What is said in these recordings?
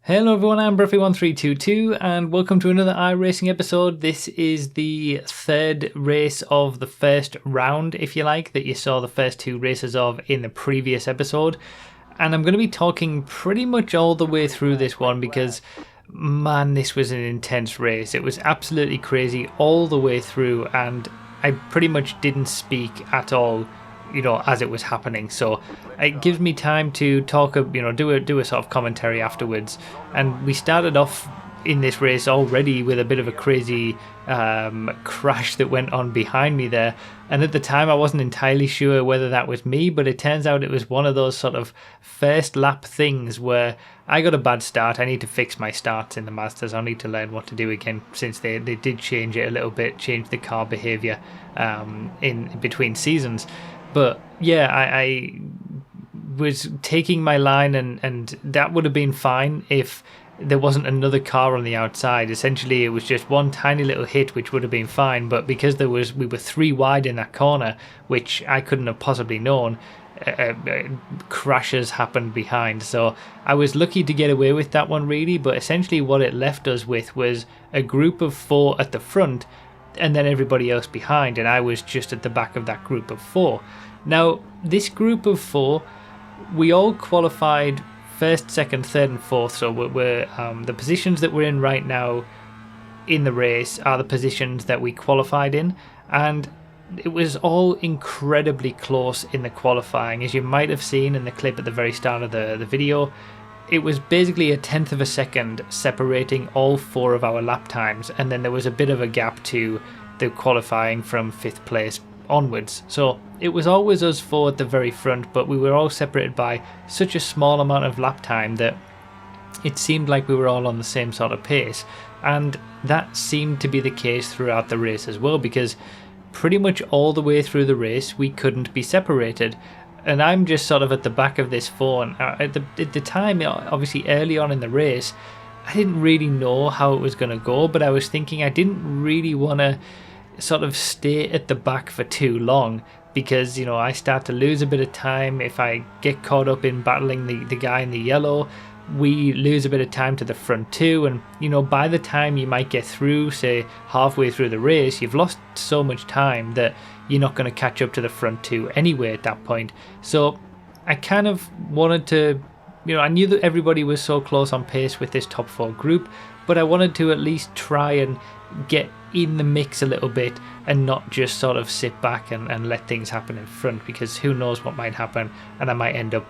Hello everyone, I'm Bruffy1322 and welcome to another iRacing episode. This is the third race of the first round, if you like, that you saw the first two races of in the previous episode. And I'm going to be talking pretty much all the way through this one because, man, this was an intense race. It was absolutely crazy all the way through and I pretty much didn't speak at all, as it was happening. So it gives me time to talk, do a sort of commentary afterwards. And we started off in this race already with a bit of a crazy crash that went on behind me there. And at the time I wasn't entirely sure whether that was me, but it turns out it was one of those sort of first lap things where I got a bad start. I need to fix my starts in the Mazdas. I need to learn what to do again since they did change it a little bit, change the car behaviour in between seasons. But yeah, I was taking my line and that would have been fine if there wasn't another car on the outside. Essentially it was just one tiny little hit which would have been fine, but because we were three wide in that corner, which I couldn't have possibly known, crashes happened behind. So I was lucky to get away with that one really, but essentially what it left us with was a group of four at the front and then everybody else behind, and I was just at the back of that group of four. Now this group of four, we all qualified first, second, third and fourth, so we're the positions that we're in right now in the race are the positions that we qualified in, and it was all incredibly close in the qualifying. As you might have seen in the clip at the very start of the video, it was basically a tenth of a second separating all four of our lap times, and then there was a bit of a gap to the qualifying from fifth place onwards. So it was always us four at the very front, but we were all separated by such a small amount of lap time that it seemed like we were all on the same sort of pace, and that seemed to be the case throughout the race as well, because pretty much all the way through the race we couldn't be separated. And I'm just sort of at the back of this phone. At the time, obviously early on in the race, I didn't really know how it was going to go, but I was thinking I didn't really want to sort of stay at the back for too long, because I start to lose a bit of time. If I get caught up in battling the guy in the yellow, we lose a bit of time to the front too, and by the time you might get through, say halfway through the race, you've lost so much time that you're not going to catch up to the front two anyway at that point. So I kind of wanted to, I knew that everybody was so close on pace with this top four group, but I wanted to at least try and get in the mix a little bit and not just sort of sit back and let things happen in front, because who knows what might happen and I might end up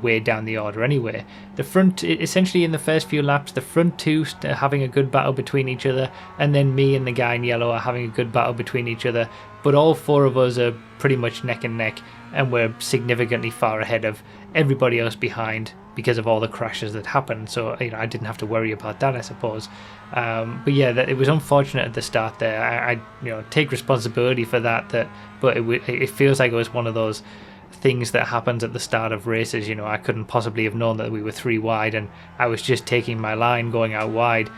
way down the order anyway. The front, essentially in the first few laps, the front two are having a good battle between each other, and then me and the guy in yellow are having a good battle between each other, but all four of us are pretty much neck and neck, and we're significantly far ahead of everybody else behind because of all the crashes that happened. So I didn't have to worry about that, I suppose. But yeah, it was unfortunate at the start there. I take responsibility for that, but it feels like it was one of those things that happens at the start of races. I couldn't possibly have known that we were three wide, and I was just taking my line going out wide.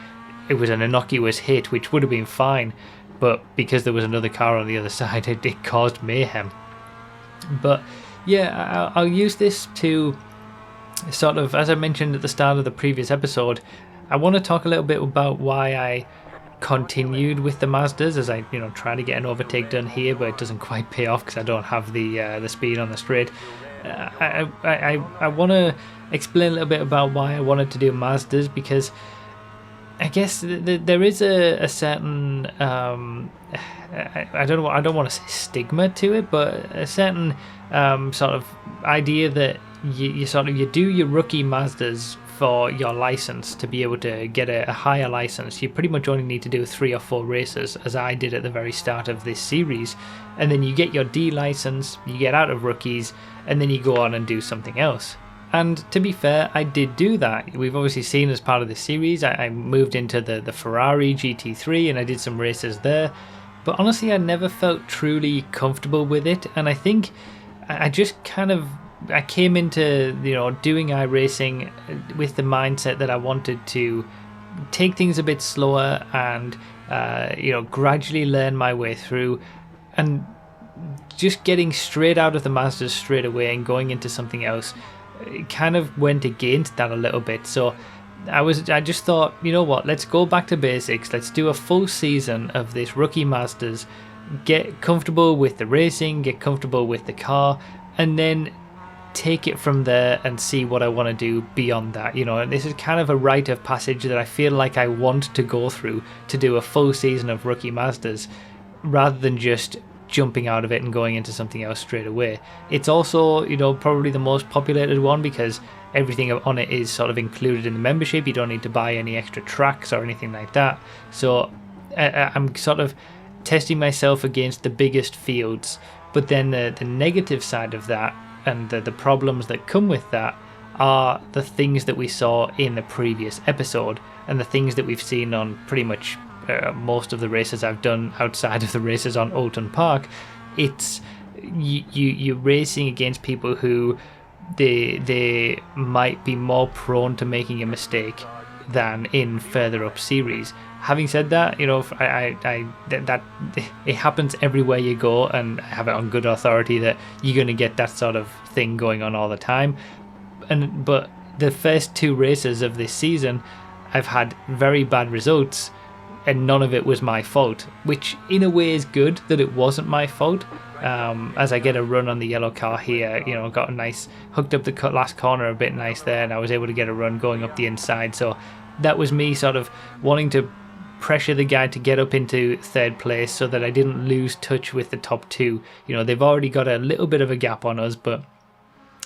It was an innocuous hit which would have been fine, but because there was another car on the other side, it caused mayhem. But yeah, I'll use this to sort of, as I mentioned at the start of the previous episode, I want to talk a little bit about why I continued with the Mazdas, as I try to get an overtake done here, but it doesn't quite pay off because I don't have the speed on the straight. I want to explain a little bit about why I wanted to do Mazdas, because I guess there is a certain I don't want to say stigma to it, but a certain sort of idea that you do your rookie Mazdas for your license to be able to get a higher license. You pretty much only need to do 3 or 4 races, as I did at the very start of this series, and then you get your D license, you get out of rookies, and then you go on and do something else. And to be fair, I did do that. We've obviously seen as part of this series, I moved into the Ferrari GT3 and I did some races there, but honestly I never felt truly comfortable with it, and I think I just kind of came into doing iRacing with the mindset that I wanted to take things a bit slower and gradually learn my way through, and just getting straight out of the Mazdas straight away and going into something else, it kind of went against that a little bit. So I just thought, you know what, let's go back to basics. Let's do a full season of this rookie Masters, get comfortable with the racing, get comfortable with the car, and then take it from there and see what I want to do beyond that. And this is kind of a rite of passage that I feel like I want to go through, to do a full season of rookie Masters rather than just jumping out of it and going into something else straight away. It's also, probably the most populated one because everything on it is sort of included in the membership. You don't need to buy any extra tracks or anything like that. So I'm sort of testing myself against the biggest fields. But then the negative side of that, and the problems that come with that, are the things that we saw in the previous episode and the things that we've seen on pretty much most of the races I've done outside of the races on Oulton Park. It's you're racing against people who they might be more prone to making a mistake than in further up series. Having said that, that it happens everywhere you go, and I have it on good authority that you're going to get that sort of thing going on all the time. But the first 2 races of this season, I've had very bad results, and none of it was my fault, which in a way is good that it wasn't my fault. As I get a run on the yellow car here, got a nice, hooked up the last corner a bit nice there, and I was able to get a run going up the inside. So that was me sort of wanting to pressure the guy to get up into 3rd place so that I didn't lose touch with the top 2. They've already got a little bit of a gap on us, but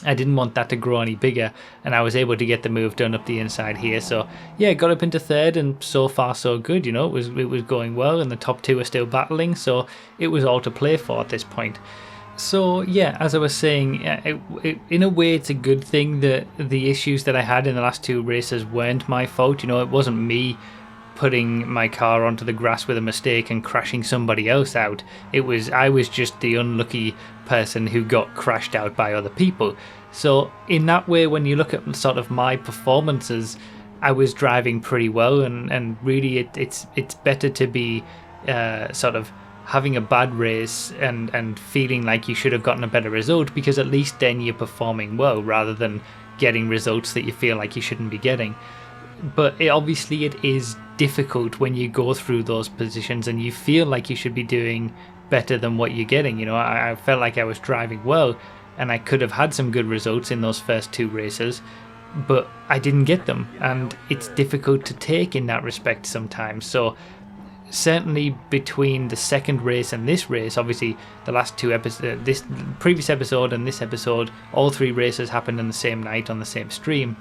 I didn't want that to grow any bigger, and I was able to get the move done up the inside here. So yeah, got up into 3rd, and so far so good. It was going well, and the top 2 are still battling, so it was all to play for at this point. So yeah, as I was saying, in a way it's a good thing that the issues that I had in the last 2 races weren't my fault. It wasn't me putting my car onto the grass with a mistake and crashing somebody else out. I was just the unlucky person who got crashed out by other people. So in that way, when you look at sort of my performances, I was driving pretty well, and really it's better to be sort of having a bad race and feeling like you should have gotten a better result, because at least then you're performing well rather than getting results that you feel like you shouldn't be getting. But obviously it is difficult when you go through those positions and you feel like you should be doing better than what you're getting. I felt like I was driving well and I could have had some good results in those first 2 races, but I didn't get them, and it's difficult to take in that respect sometimes. So certainly between the second race and this race, obviously the last 2 episodes, this previous episode and this episode, all 3 races happened on the same night on the same stream.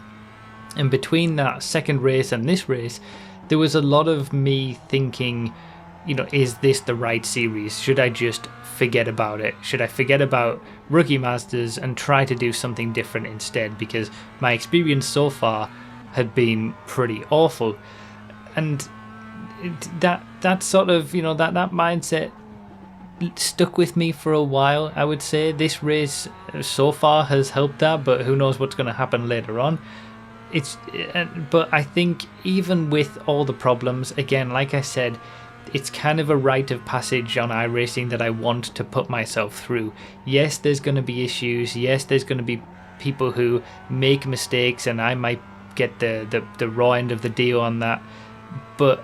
And between that second race and this race, there was a lot of me thinking, is this the right series? Should I just forget about it? Should I forget about Rookie Masters and try to do something different instead? Because my experience so far had been pretty awful. And that sort of, that mindset stuck with me for a while, I would say. This race so far has helped that, but who knows what's going to happen later on. But I think even with all the problems, again, like I said, it's kind of a rite of passage on iRacing that I want to put myself through. Yes, there's going to be issues. Yes, there's going to be people who make mistakes, and I might get the raw end of the deal on that. But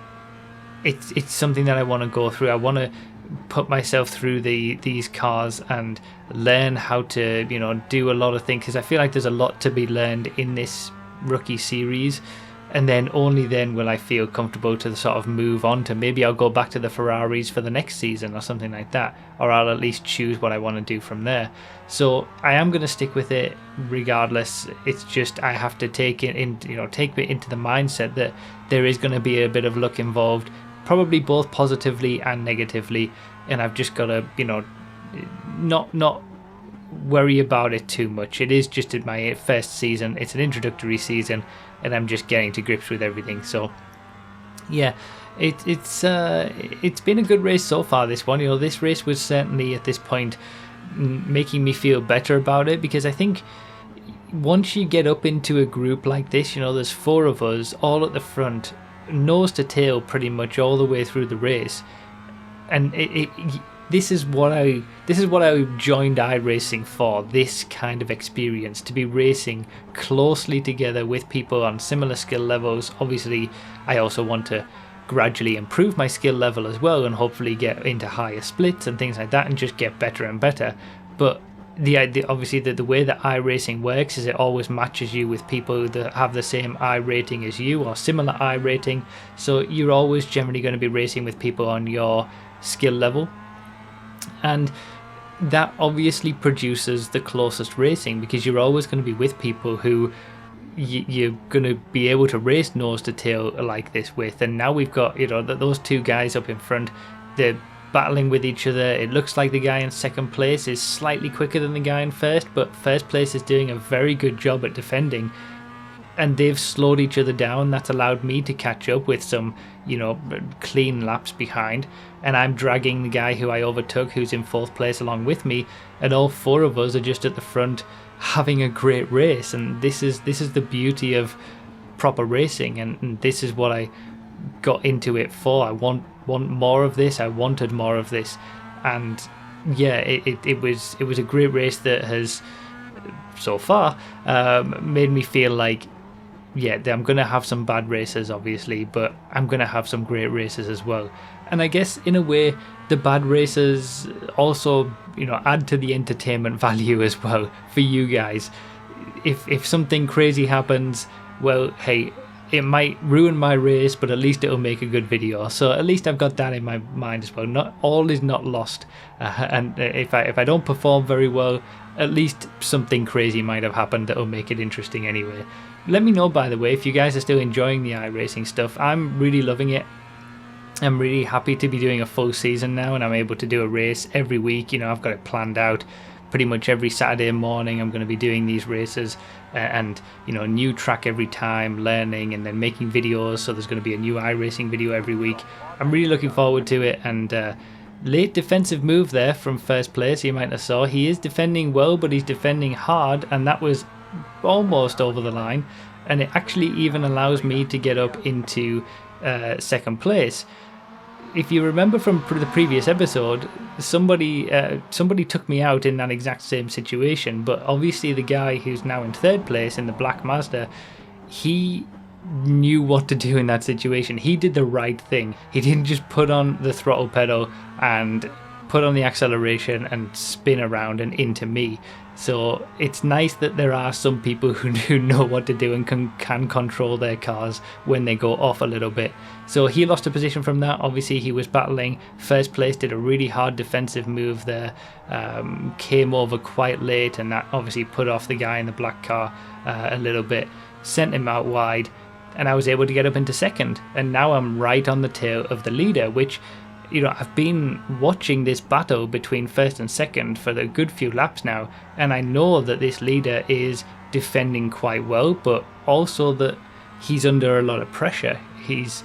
it's something that I want to go through. I want to put myself through these cars and learn how to do a lot of things, because I feel like there's a lot to be learned in this rookie series, and then only then will I feel comfortable to sort of move on to, maybe I'll go back to the Ferraris for the next season or something like that, or I'll at least choose what I want to do from there. So I am going to stick with it regardless. It's just I have to take it into the mindset that there is going to be a bit of luck involved, probably both positively and negatively, and I've just got to not worry about it too much. It is just in my first season, it's an introductory season, and I'm just getting to grips with everything. So yeah, it's been a good race so far, this one. This race was certainly at this point making me feel better about it, because I think once you get up into a group like this, there's 4 of us all at the front, nose to tail pretty much all the way through the race, and this is what I joined iRacing for, this kind of experience, to be racing closely together with people on similar skill levels. Obviously, I also want to gradually improve my skill level as well, and hopefully get into higher splits and things like that, and just get better and better. But the idea, obviously, that the way that iRacing works is it always matches you with people that have the same iRating as you, or similar iRating, so you're always generally going to be racing with people on your skill level, and that obviously produces the closest racing, because you're always going to be with people who you're going to be able to race nose to tail like this with. And now we've got, those two guys up in front, they're battling with each other. It looks like the guy in second place is slightly quicker than the guy in first, but first place is doing a very good job at defending, and they've slowed each other down. That's allowed me to catch up with some, clean laps behind, and I'm dragging the guy who I overtook, who's in fourth place, along with me, and all four of us are just at the front having a great race. And this is the beauty of proper racing, and this is what I got into it for. I want more of this. I wanted more of this, and yeah, it was a great race that has so far made me feel like, yeah, I'm going to have some bad races, obviously, but I'm going to have some great races as well. And I guess, in a way, the bad races also, add to the entertainment value as well for you guys. If something crazy happens, well, hey, it might ruin my race, but at least it'll make a good video. So at least I've got that in my mind as well. Not all is not lost, and if I don't perform very well, at least something crazy might have happened that'll make it interesting anyway. Let me know, by the way, if you guys are still enjoying the iRacing stuff. I'm really loving it. I'm really happy to be doing a full season now, and I'm able to do a race every week. I've got it planned out. Pretty much every Saturday morning I'm going to be doing these races, and new track every time, learning and then making videos. So there's going to be a new iRacing video every week. I'm really looking forward to it. And late defensive move there from first place, you might have saw. He is defending well, but he's defending hard, and that was almost over the line, and it actually even allows me to get up into second place. If you remember from the previous episode, somebody took me out in that exact same situation, but obviously the guy who's now in third place in the black Mazda, he knew what to do in that situation. He did the right thing. He didn't just put on the throttle pedal and put on the acceleration and spin around and into me. So it's nice that there are some people who know what to do and can control their cars when they go off a little bit. So he lost a position from that. Obviously he was battling first place, did a really hard defensive move there, came over quite late, and that obviously put off the guy in the black car a little bit, sent him out wide, and I was able to get up into second, and now I'm right on the tail of the leader, which, I've been watching this battle between first and second for a good few laps now, and I know that this leader is defending quite well, but also that he's under a lot of pressure. He's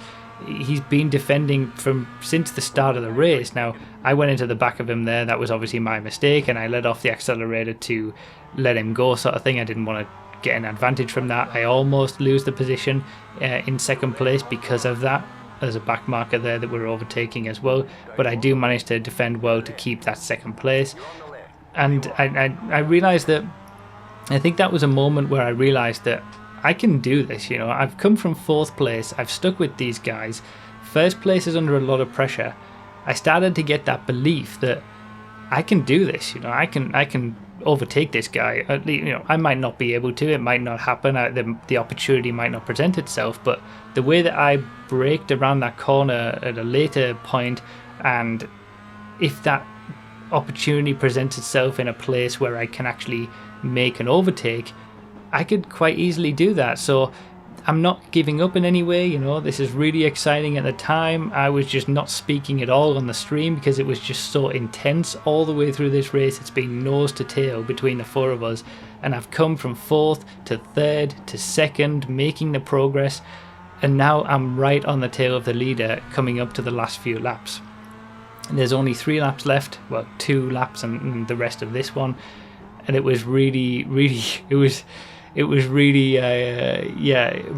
been defending since the start of the race. Now, I went into the back of him there. That was obviously my mistake, and I let off the accelerator to let him go, sort of thing. I didn't want to get an advantage from that. I almost lose the position in second place because of that. There's a back marker there that we're overtaking as well, but I do manage to defend well to keep that second place. And I realised that, I think that was a moment where I realised that I can do this. I've come from fourth place, I've stuck with these guys, first place is under a lot of pressure. I started to get that belief that I can do this. I can overtake this guy. At least, I might not be able to. It might not happen. The opportunity might not present itself. But the way that I braked around that corner at a later point, and if that opportunity presents itself in a place where I can actually make an overtake, I could quite easily do that. So I'm not giving up in any way. This is really exciting. At the time, I was just not speaking at all on the stream because it was just so intense all the way through this race. It's been nose to tail between the four of us, and I've come from fourth to third to second, making the progress, and now I'm right on the tail of the leader coming up to the last few laps. And there's only 3 laps left, well, 2 laps and the rest of this one, and it was really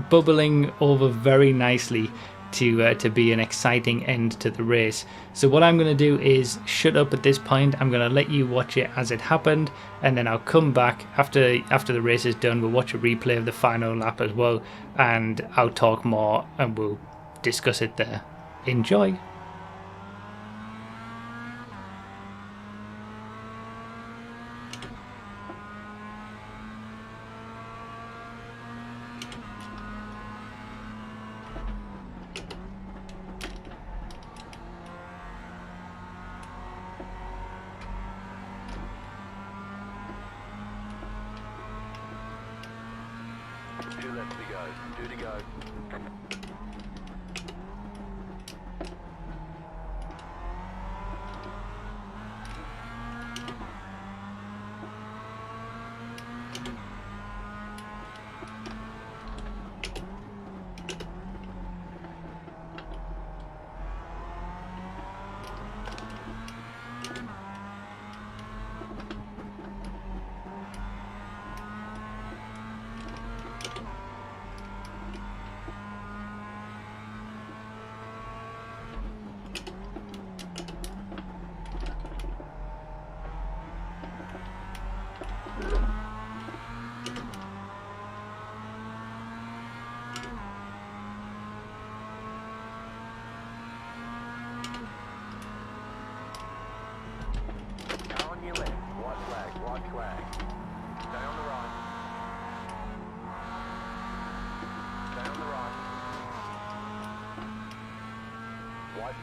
bubbling over very nicely. to be an exciting end to the race. So what I'm going to do is shut up at this point. I'm going to let you watch it as it happened, and then I'll come back after the race is done. We'll watch a replay of the final lap as well, and I'll talk more and we'll discuss it there. Enjoy.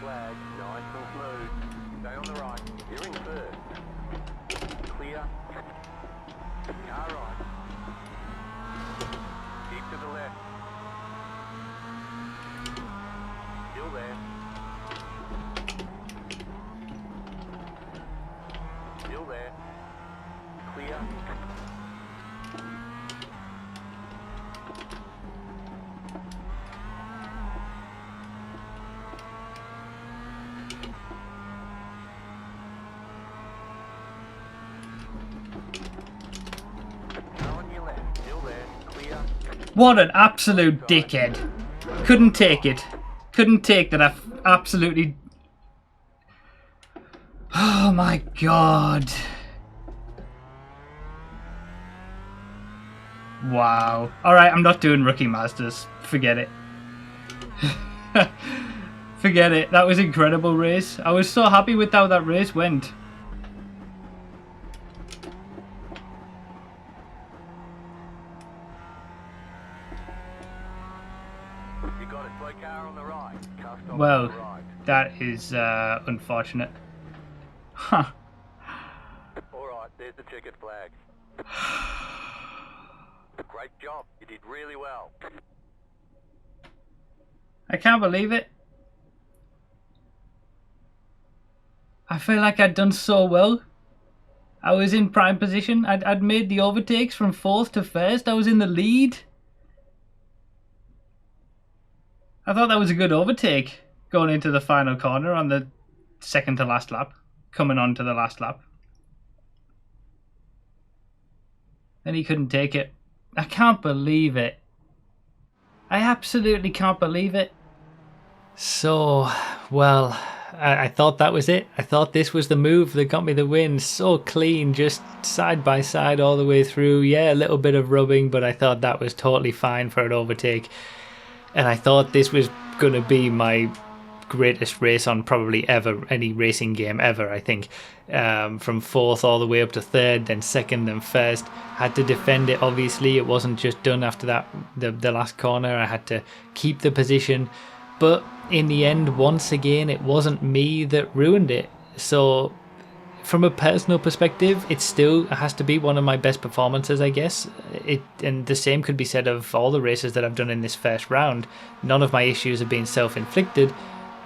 Flag, nice and smooth. Stay on the right. You're in first. Clear. Car right. Keep to the left. Still there. Still there. Clear. What an absolute dickhead. Couldn't take it. Couldn't take that. I absolutely... Oh my god. Wow. Alright, I'm not doing Rookie Masters. Forget it. Forget it. That was an incredible race. I was so happy with how that race went. Well, that is unfortunate. Huh. Alright, there's the checkered flag. Great job, you did really well. I can't believe it. I feel like I'd done so well. I was in prime position. I'd made the overtakes from 4th to 1st. I was in the lead. I thought that was a good overtake going into the final corner on the second to last lap, coming on to the last lap. Then he couldn't take it. I can't believe it. I absolutely can't believe it. So, well, I thought that was it. I thought this was the move that got me the win. So clean, just side by side all the way through. Yeah, a little bit of rubbing, but I thought that was totally fine for an overtake. And I thought this was going to be my greatest race on probably ever, any racing game ever, I think. From 4th all the way up to 3rd, then 2nd, then 1st. Had to defend it, obviously. It wasn't just done after that, the last corner. I had to keep the position. But in the end, once again, it wasn't me that ruined it. So from a personal perspective, it still has to be one of my best performances, I guess. And the same could be said of all the races that I've done in this first round. None of my issues have been self-inflicted,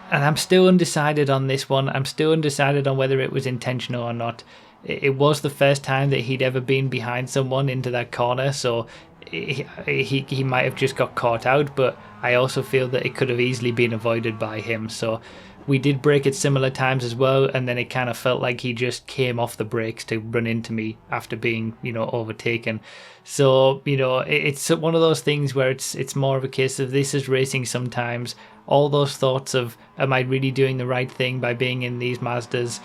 and I'm still undecided on this one. I'm still undecided on whether it was intentional or not. It was the first time that he'd ever been behind someone into that corner, so he might have just got caught out, but I also feel that it could have easily been avoided by him. So We did brake at similar times as well, and then it kind of felt like he just came off the brakes to run into me after being, overtaken. So, it's one of those things where it's more of a case of this is racing sometimes. All those thoughts of, am I really doing the right thing by being in these Mazdas,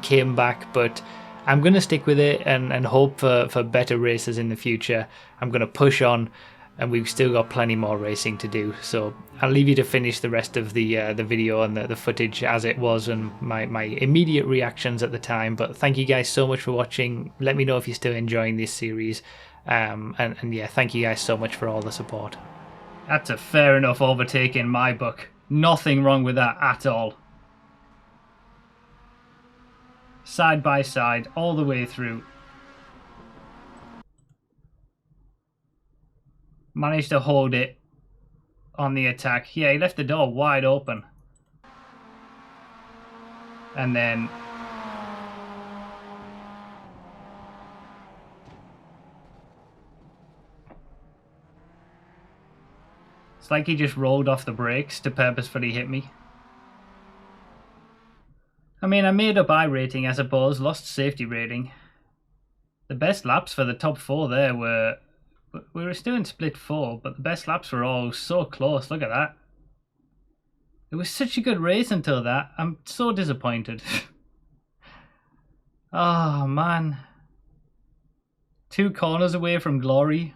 came back, but I'm going to stick with it and hope for better races in the future. I'm going to push on, and we've still got plenty more racing to do. So I'll leave you to finish the rest of the video and the footage as it was and my immediate reactions at the time. But thank you guys so much for watching. Let me know if you're still enjoying this series. And yeah, thank you guys so much for all the support. That's a fair enough overtake in my book. Nothing wrong with that at all. Side by side, all the way through. Managed to hold it on the attack. Yeah, he left the door wide open. And then... it's like he just rolled off the brakes to purposefully hit me. I mean, I made up iRating, I suppose, lost safety rating. The best laps for the top 4 there were... we were still in split 4, but the best laps were all so close. Look at that. It was such a good race until that. I'm so disappointed. Oh, man. 2 corners away from glory.